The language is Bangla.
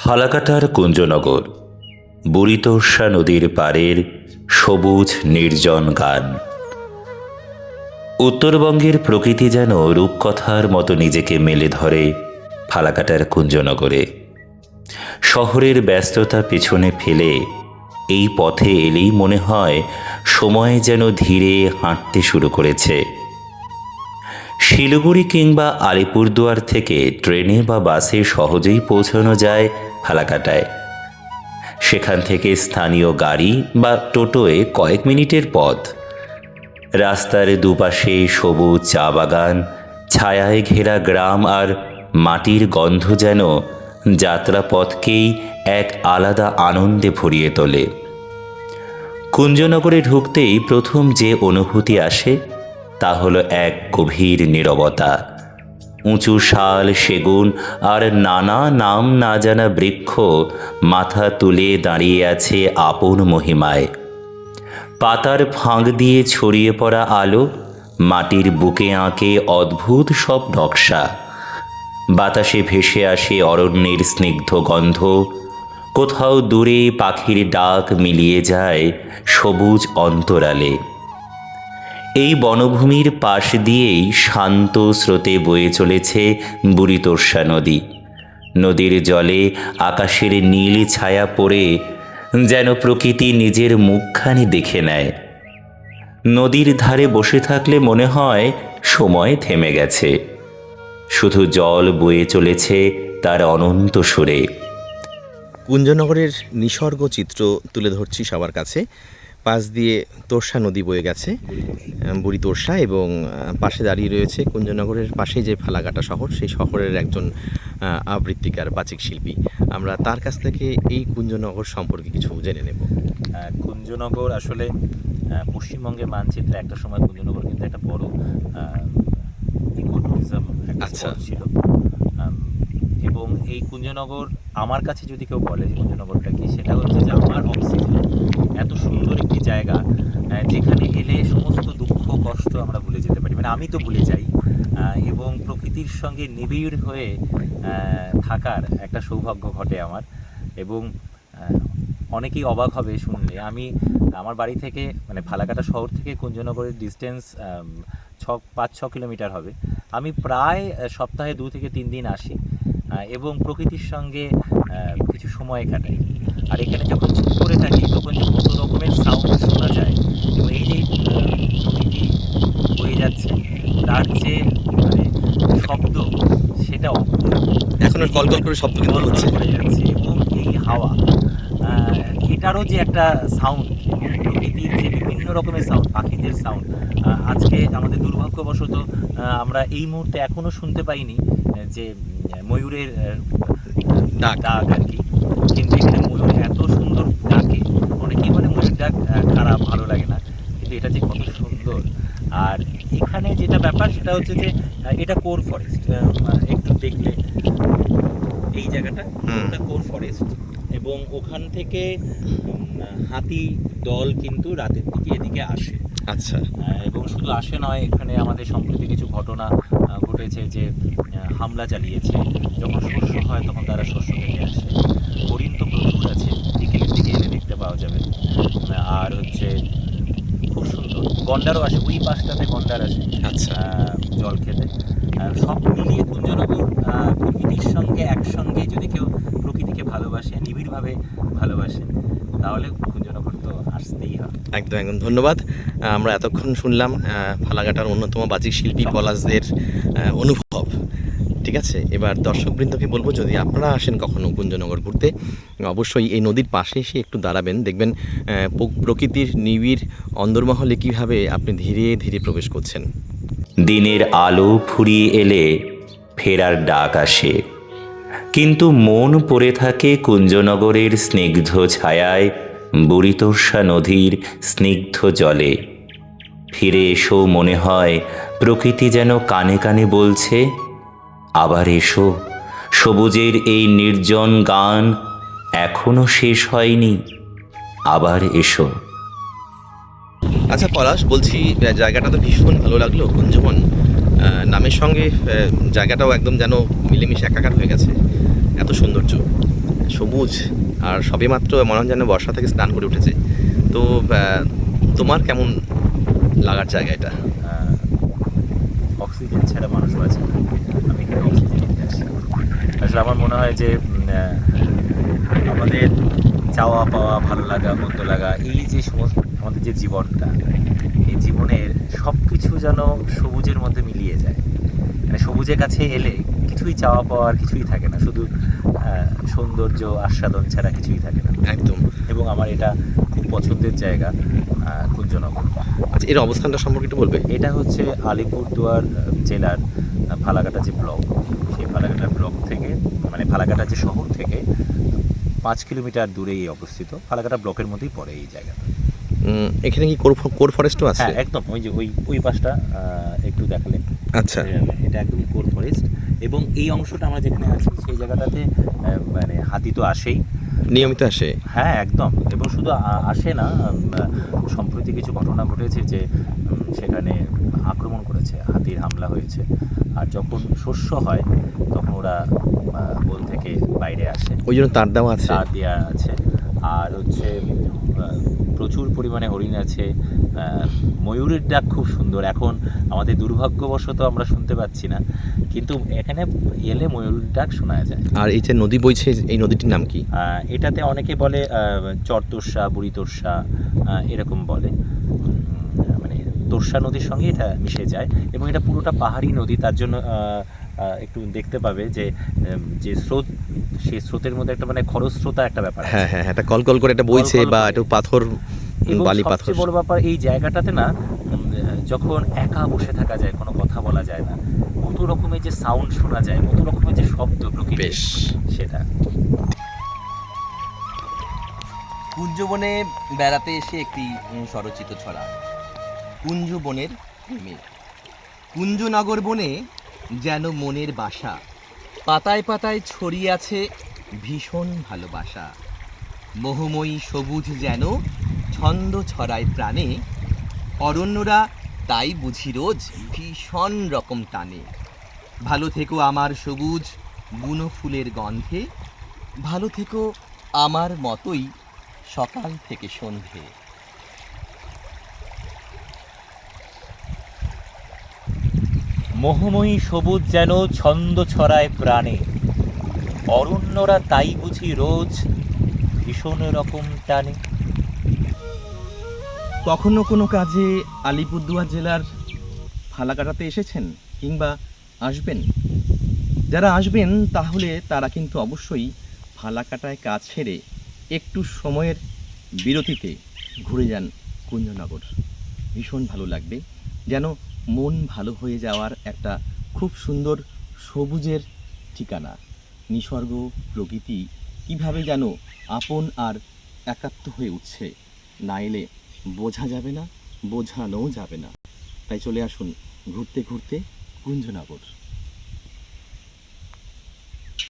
ফালাকাটার কুঞ্জনগর, বুড়িতোর্সা নদীর পাড়ের সবুজ নির্জন গান। উত্তরবঙ্গের প্রকৃতি যেন রূপকথার মতো নিজেকে মেলে ধরে ফালাকাটার কুঞ্জনগরে। শহরের ব্যস্ততা পেছনে ফেলে এই পথে এলেই মনে হয় সময় যেন ধীরে হাঁটতে শুরু করেছে। শিলিগুড়ি কিংবা আলিপুরদুয়ার থেকে ট্রেনে বা বাসে সহজেই পৌঁছানো যায় ফালাকাটায়। সেখান থেকে স্থানীয় গাড়ি বা টোটোয় কয়েক মিনিটের পথ। রাস্তার দুপাশে সবুজ চা বাগান, ছায়ায় ঘেরা গ্রাম আর মাটির গন্ধ যেন যাত্রাপথকেই এক আলাদা আনন্দে ভরিয়ে তোলে। কুঞ্জনগরে ঢুকতেই প্রথম যে অনুভূতি আসে তা হলো এক গভীর নীরবতা। উঁচু শাল, সেগুন আর নানা নাম না জানা বৃক্ষ মাথা তুলে দাঁড়িয়ে আছে আপন মহিমায়। পাতার ফাঁক দিয়ে ছড়িয়ে পড়া আলো মাটির বুকে আঁকে অদ্ভুত সব নকশা। বাতাসে ভেসে আসে অরণ্যের স্নিগ্ধ গন্ধ, কোথাও দূরে পাখির ডাক মিলিয়ে যায় সবুজ অন্তরালে। এই বনভূমির পাশ দিয়েই শান্ত স্রোতে বয়ে চলেছে বুড়িতোর্সা নদী। নদীর জলে আকাশের নীল ছায়া পড়ে যেন প্রকৃতি নিজের মুখখানি দেখে নেয়। নদীর ধারে বসে থাকলে মনে হয় সময় থেমে গেছে, শুধু জল বয়ে চলেছে তার অনন্ত সুরে। কুঞ্জনগরের নিসর্গ চিত্র তুলে ধরছি সবার কাছে। পাশ দিয়ে তোর্সা নদী বয়ে গেছে, বুড়িতোর্সা, এবং পাশে দাঁড়িয়ে রয়েছে কুঞ্জনগরের পাশেই যে ফালাকাটা শহর, সেই শহরের একজন আবৃত্তিকার, বাচিক শিল্পী। আমরা তার কাছ থেকে এই কুঞ্জনগর সম্পর্কে কিছু জেনে নেব। কুঞ্জনগর আসলে পশ্চিমবঙ্গের মানচিত্রে একটা সময় কুঞ্জনগর কিন্তু একটা বড় ইকো ট্যুরিজম ছিল। এবং এই কুঞ্জনগর আমার কাছে যদি কেউ বলে কুঞ্জনগরটা কি, সেটা হচ্ছে যে আমার অক্সিজেন। এত সুন্দর একটি জায়গা যেখানে এলে সমস্ত দুঃখ কষ্ট আমরা ভুলে যেতে পারি, মানে আমি তো ভুলে যাই, এবং প্রকৃতির সঙ্গে নিবিড় হয়ে থাকার একটা সৌভাগ্য ঘটে আমার। এবং অনেকেই অবাক হবে শুনলে, আমি আমার বাড়ি থেকে মানে ফালাকাটা শহর থেকে কুঞ্জনগরের ডিস্টেন্স 5-6 কিলোমিটার হবে। আমি প্রায় সপ্তাহে 2 থেকে 3 দিন আসি এবং প্রকৃতির সঙ্গে কিছু সময় কাটাই। আর এখানে যখন চুপ করে থাকি তখন যে কত রকমের সাউন্ড শোনা যায়, এবং এই যে নদীটি বয়ে যাচ্ছে তার যে মানে শব্দ, সেটা এখন কলকল করে শব্দ কিন্তু হচ্ছে করে যাচ্ছে। এবং এই হাওয়া, এটারও যে একটা সাউন্ড, এবং প্রকৃতির যে বিভিন্ন রকমের সাউন্ড, পাখিদের সাউন্ড। আজকে আমাদের দুর্ভাগ্যবশত আমরা এই মুহূর্তে এখনও শুনতে পাইনি যে ময়ূরের ডাক আর কি, কিন্তু এখানে ময়ূর এত সুন্দর ডাকে। অনেকেই বলে ময়ূর ডাক খারাপ, ভালো লাগে না, কিন্তু এটা যে কত সুন্দর। আর এখানে যেটা ব্যাপার সেটা হচ্ছে যে এটা কোর ফরেস্ট। একটু দেখলে এই জায়গাটা কোর ফরেস্ট, এবং ওখান থেকে হাতি দল কিন্তু রাতের দিকে এদিকে আসে। আচ্ছা। এবং শুধু আসে নয়, এখানে আমাদের সম্প্রতি কিছু ঘটনা ঘটেছে যে হামলা চালিয়েছে। যখন শস্য হয় তখন তারা শস্য কেটে আসে। হরিণ তো প্রচুর আছে, বিকেলের দিকে এলে দেখতে পাওয়া যাবে। আর হচ্ছে খুব সুন্দর গন্ডারও আসে, ওই পাশটাতে গন্ডার আসে আচ্ছা, জল খেতে। সব মিলিয়ে কুঞ্জনগর প্রকৃতির সঙ্গে একসঙ্গে, যদি কেউ প্রকৃতিকে ভালোবাসে, নিবিড়ভাবে ভালোবাসে, তাহলে কুঞ্জনগর তো আসতেই হবে। একদম একদম ধন্যবাদ। আমরা এতক্ষণ শুনলাম ফালাকাটার অন্যতম বাচিক শিল্পী পলাশদের অনুভব। ঠিক আছে, এবার দর্শকবৃন্দকে বলবো, যদি আপনারা আসেন কখনো কুঞ্জনগর ঘুরতে, অবশ্যই এই নদীর পাশে এসে একটু দাঁড়াবেন। দেখবেন প্রকৃতির নিবিড় অন্দরমহলে কীভাবে আপনি ধীরে ধীরে প্রবেশ করছেন। দিনের আলো ফুরিয়ে এলে ফেরার ডাক আসে, কিন্তু মন পড়ে থাকে কুঞ্জনগরের স্নিগ্ধ ছায়ায়, বুড়িতোর্সা নদীর স্নিগ্ধ জলে। ফিরে এসো, মনে হয় প্রকৃতি যেন কানে কানে বলছে, আবার এসো, সবুজের এই নির্জন গান এখনো শেষ হয়নি, আবার এসো। আচ্ছা পলাশ, বলছি জায়গাটা তো ভীষণ ভালো লাগলো, কুঞ্জবন নামের সঙ্গে জায়গাটাও একদম যেন মিলেমিশে একাকার হয়ে গেছে। এত সৌন্দর্য। সবুজ আর সবে মাত্র মনে হয় যেন বর্ষা থেকে স্নান করে উঠেছে। তো তোমার কেমন লাগার জায়গা এটা? অক্সিজেন ছাড়া মানুষ বাঁচে না। আমি এখানে অক্সিজেন নিতে আসি। আসলে আমার মনে হয় যে আমাদের চাওয়া পাওয়া, ভালো লাগা, মন্দ লাগা, এই যে সমস্ত আমাদের যে জীবনটা, এই জীবনের সব কিছু যেন সবুজের মধ্যে মিলিয়ে যায়। মানে সবুজের কাছে এলে কিছুই চাওয়া পাওয়ার কিছুই থাকে না, শুধু সৌন্দর্য আস্বাদন ছাড়া কিছুই থাকে না। একদম। এবং আমার এটা খুব পছন্দের জায়গা কুঞ্জনগর। আচ্ছা, এর অবস্থানটা সম্পর্কে একটু বলবে? এটা হচ্ছে আলিপুরদুয়ার জেলার ফালাকাটা যে ব্লক, সেই ফালাকাটা ব্লক থেকে, মানে ফালাকাটা যে শহর থেকে 5 কিলোমিটার দূরেই অবস্থিত। ফালাকাটা ব্লকের মধ্যেই পড়ে এই জায়গাটা। এখানে কি কোর ফরেস্টও আছে? হ্যাঁ, একদম। ওই যে ওই পাশটা একটু দেখালেন। আচ্ছা, এটা একদম কোর ফরেস্ট। এবং এই অংশটা আমরা যেখানে আছি সেই জায়গাটাতে মানে হাতি তো আসেই, নিয়মিত আসে। হ্যাঁ একদম। এবং শুধু আসে না, সম্প্রতি কিছু ঘটনা ঘটেছে যে সেখানে আক্রমণ করেছে, হাতির হামলা হয়েছে। আর যখন শস্য হয় তখন ওরা বন থেকে বাইরে আসে, ওই জন্য তার দেওয়া আছে। তার দেওয়া আছে। আর হচ্ছে প্রচুর পরিমাণে হরিণ আছে। ময়ূরের ডাক খুব সুন্দর। এখন আমাদের দুর্ভাগ্যবশত আমরা শুনতে পাচ্ছি না, কিন্তু এখানে এলে ময়ূরের ডাক শোনা যায়। আর এই যে নদী বইছে, এই নদীটির নাম কি? এটাতে অনেকে বলে চরতোর্সা, বুড়ি তোর্সা, এরকম বলে। মানে তোর্সা নদীর সঙ্গে এটা মিশে যায় এবং এটা পুরোটা পাহাড়ি নদী। তার জন্য একটু দেখতে পাবে যে যে স্রোত, সেই স্রোতের মধ্যে একটা মানে খরস্রোতা একটা ব্যাপার আছে। হ্যাঁ হ্যাঁ, এটা কলকল করে এটা বইছে, কলকল বা করে। একটু পাথর, এবং বালি পাথর। সবচেয়ে বড় ব্যাপার, এই জায়গাটাতে না যখন একা বসে থাকা যায়, কোনো কথা বলা যায় না, কত রকমের যে সাউন্ড শোনা যায়, কত রকমের যে শব্দ প্রকৃতি, বেশ। সেটা। কুঞ্জবনে বেড়াতে এসে একটি স্বরচিত ছড়া। কুঞ্জবনের প্রেমে। কুঞ্জনগর বনে যেন মনের বাসা, পাতায় পাতায় ছড়িয়ে আছে ভীষণ ভালোবাসা। মোহময়ী সবুজ যেন ছন্দ ছড়ায় প্রাণে, অরণ্যরা তাই বুঝি রোজ ভীষণ রকম টানে। ভালো থেকো আমার সবুজ বুনো ফুলের গন্ধে, ভালো থেকো আমার মতোই সকাল থেকে সন্ধে। মোহময়ী সবুজ যেন ছন্দ ছড়ায় প্রাণে, অরণ্যরা তাই বুঝি রোজ ভীষণ রকম টানে। কখনো কোনো কাজে আলিপুরদুয়ার জেলার ফালাকাটাতে এসেছেন কিংবা আসবেন? যারা আসবেন তাহলে তারা কিন্তু অবশ্যই ফালাকাটায় কাজ ছেড়ে একটু সময়ের বিরতিতে ঘুরে যান কুঞ্জনগর। ভীষণ ভালো লাগবে, যেন মন ভালো হয়ে যাওয়ার একটা খুব সুন্দর সবুজের ঠিকানা। নিসর্গ প্রকৃতি কীভাবে যেন আপন আর একাত্ম হয়ে উঠছে, না এলে বোঝা যাবে না, বোঝানোও যাবে না। তাই চলে আসুন ঘুরতে ঘুরতে কুঞ্জনগর।